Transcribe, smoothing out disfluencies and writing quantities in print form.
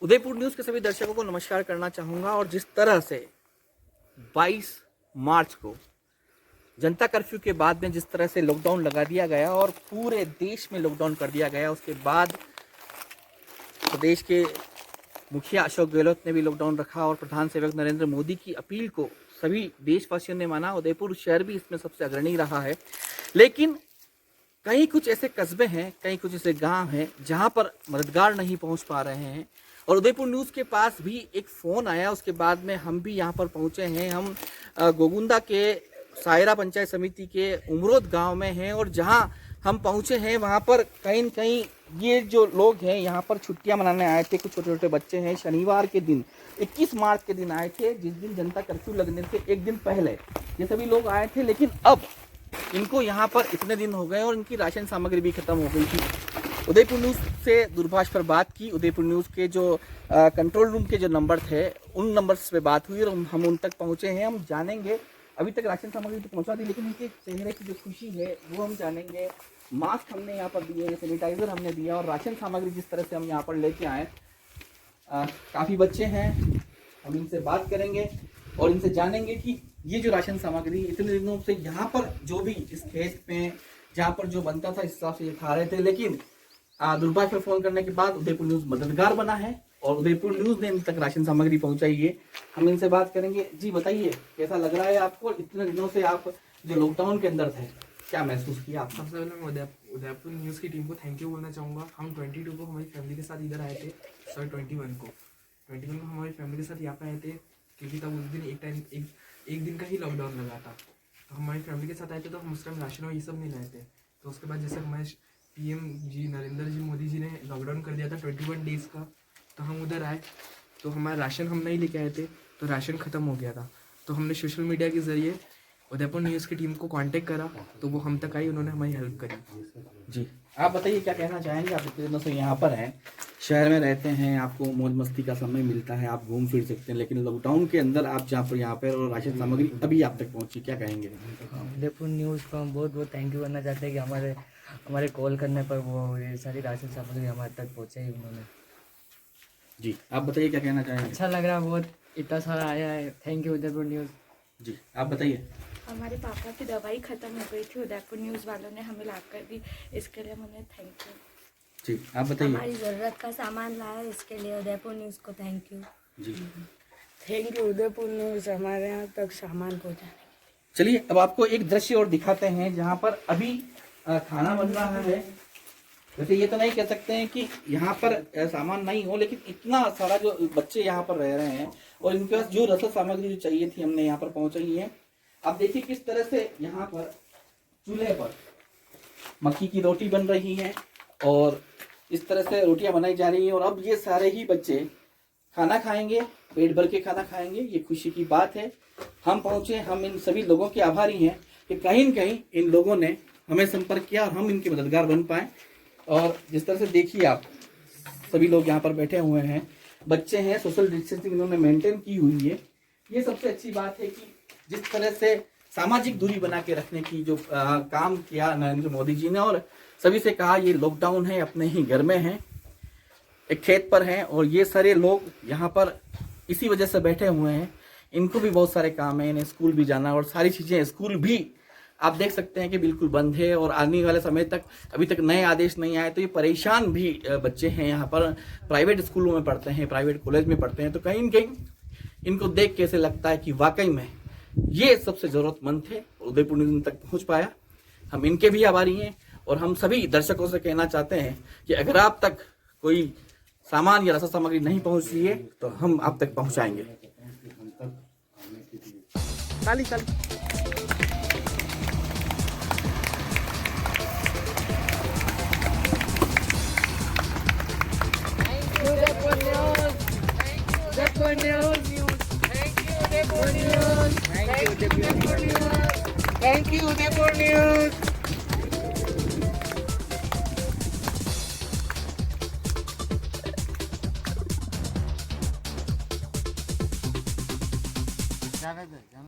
Udaipur news के सभी दर्शकों को नमस्कार करना चाहूँगा। और जिस तरह से 22 मार्च को जनता कर्फ्यू के बाद में जिस तरह से लॉकडाउन लगा दिया गया और पूरे देश में लॉकडाउन कर दिया गया, उसके बाद प्रदेश के मुखिया अशोक गहलोत ने भी लॉकडाउन रखा और प्रधान सेवक नरेंद्र मोदी की अपील को सभी देशवासियों ने माना। उदयपुर शहर भी इसमें सबसे अग्रणी रहा है, लेकिन कहीं कुछ ऐसे कस्बे हैं, कहीं कुछ ऐसे गांव हैं जहां पर मददगार नहीं पहुंच पा रहे हैं। और उदयपुर न्यूज़ के पास भी एक फ़ोन आया, उसके बाद में हम भी यहां पर पहुंचे हैं। हम गोगुंदा के सायरा पंचायत समिति के उमरोद गांव में हैं और जहां हम पहुंचे हैं वहां पर कहीं न कहीं ये जो लोग हैं यहां पर छुट्टियां मनाने आए थे। कुछ छोटे छोटे बच्चे हैं। शनिवार के दिन 21 मार्च के दिन आए थे, जिस दिन जनता कर्फ्यू लगने से एक दिन पहले ये सभी लोग आए थे, लेकिन अब इनको यहाँ पर इतने दिन हो गए और इनकी राशन सामग्री भी खत्म हो गई थी। उदयपुर न्यूज़ से दूरभाष पर बात की। उदयपुर न्यूज़ के जो कंट्रोल रूम के जो नंबर थे उन नंबर्स पे बात हुई और हम उन तक पहुँचे हैं। हम जानेंगे, अभी तक राशन सामग्री तो पहुँचा दी, लेकिन इनके चेहरे की जो खुशी है वो हम जानेंगे। मास्क हमने यहाँ पर दिए हैं, सैनिटाइज़र हमने दिया और राशन सामग्री जिस तरह से हम यहाँ पर लेके आए, काफ़ी बच्चे हैं। हम इनसे बात करेंगे और इनसे जानेंगे कि ये जो राशन सामग्री इतने दिनों से यहाँ पर जो भी इस खेत में जहाँ पर जो बनता था इस हिसाब से ये खा रहे थे, लेकिन दूरभाष पर फोन करने के बाद उदयपुर न्यूज़ मददगार बना है और उदयपुर न्यूज़ ने इन तक राशन सामग्री पहुँचाई है। हम इनसे बात करेंगे। जी बताइए, कैसा लग रहा है आपको? इतने दिनों से आप जो लॉकडाउन के अंदर थे, क्या महसूस किया आप? सबसे पहले मैं उदयपुर न्यूज़ की टीम को थैंक यू बोलना चाहूँगा। हम 22 को हमारी फैमिली के साथ इधर आए थे। सॉरी 21 को हमारी फैमिली के साथ यहाँ पे आए थे, क्योंकि तब उस दिन एक दिन का ही लॉकडाउन लगा था। तो हमारी फैमिली के साथ आए थे, तो हम उस टाइम राशन और ये सब नहीं लाए थे। तो उसके बाद जैसे हमारे PM जी नरेंद्र जी मोदी जी ने लॉकडाउन कर दिया था 21 डेज़ का, तो हम उधर आए तो हमारा राशन हम नहीं लेके आए थे, तो राशन ख़त्म हो गया था। तो हमने सोशल मीडिया के ज़रिए उदयपुर न्यूज़ की टीम को कांटेक्ट करा, तो वो हम तक आई, उन्होंने हमारी हेल्प करी। जी आप बताइए, क्या कहना चाहेंगे? आप इतने दिनों से यहाँ पर हैं, शहर में रहते हैं, आपको मौज मस्ती का समय मिलता है, आप घूम फिर सकते हैं, लेकिन लॉकडाउन के अंदर आप जहाँ पर यहाँ पर और राशन सामग्री अभी आप तक पहुँची, क्या कहेंगे? उदयपुर न्यूज़ को हम बहुत बहुत थैंक यू करना चाहते हैं कि हमारे कॉल करने पर वो ये सारी राशन सामग्री हमारे तक पहुँचाई उन्होंने। जी आप बताइए, क्या कहना चाहेंगे? अच्छा लग रहा है, बहुत इतना सारा आया है। Thank you Udaipur News. जी आप बताइए। हमारे पापा की दवाई ख़त्म हो गई थी, उदयपुर न्यूज़ वालों ने हमें ला कर दी, इसके लिए हमें थैंक यू। जी आप बताइए। हमारी ज़रूरत का सामान लाया, इसके लिए उदयपुर न्यूज़ को थैंक यू। जी थैंक यू उदयपुर न्यूज़ हमारे यहाँ तक सामान पहुँचाने। चलिए अब आपको एक दृश्य और दिखाते हैं जहाँ पर अभी खाना बन रहा है। वैसे ये तो नहीं कह सकते हैं कि यहाँ पर सामान नहीं हो, लेकिन इतना सारा जो बच्चे यहाँ पर रह रहे हैं और इनके पास जो रसद सामग्री जो चाहिए थी हमने यहाँ पर पहुँचाई है। आप देखिए किस तरह से यहाँ पर चूल्हे पर मक्की की रोटी बन रही है और इस तरह से रोटियां बनाई जा रही हैं और अब ये सारे ही बच्चे खाना खाएंगे, पेट भर के खाना खाएंगे। ये खुशी की बात है। हम पहुँचे, हम इन सभी लोगों के आभारी हैं कि कहीं न कहीं इन लोगों ने हमें संपर्क किया और हम इनके मददगार बन पाए। और जिस तरह से देखिए आप, सभी लोग यहाँ पर बैठे हुए हैं, बच्चे हैं, सोशल डिस्टेंसिंग इन्होंने मेंटेन की हुई है। ये सबसे अच्छी बात है कि जिस तरह से सामाजिक दूरी बना के रखने की जो काम किया नरेंद्र मोदी जी ने, और सभी से कहा ये लॉकडाउन है, अपने ही घर में हैं, एक खेत पर हैं और ये सारे लोग यहाँ पर इसी वजह से बैठे हुए हैं। इनको भी बहुत सारे काम हैं, इन्हें स्कूल भी जाना और सारी चीज़ें, स्कूल भी आप देख सकते हैं कि बिल्कुल बंद है और आने वाले समय तक अभी तक नए आदेश नहीं आए। तो ये परेशान भी बच्चे हैं, यहाँ पर प्राइवेट स्कूलों में पढ़ते हैं, प्राइवेट कॉलेज में पढ़ते हैं। तो कहीं न कहीं इनको देख के ऐसे लगता है कि वाकई में ये सबसे ज़रूरतमंद थे, उदयपुर न्यूज़ तक पहुँच पाया। हम इनके भी आभारी हैं और हम सभी दर्शकों से कहना चाहते हैं कि अगर आप तक कोई सामान या रसद सामग्री नहीं पहुँच रही है तो हम आप तक पहुँचाएंगे। Kali Kali thank you Udaipur news.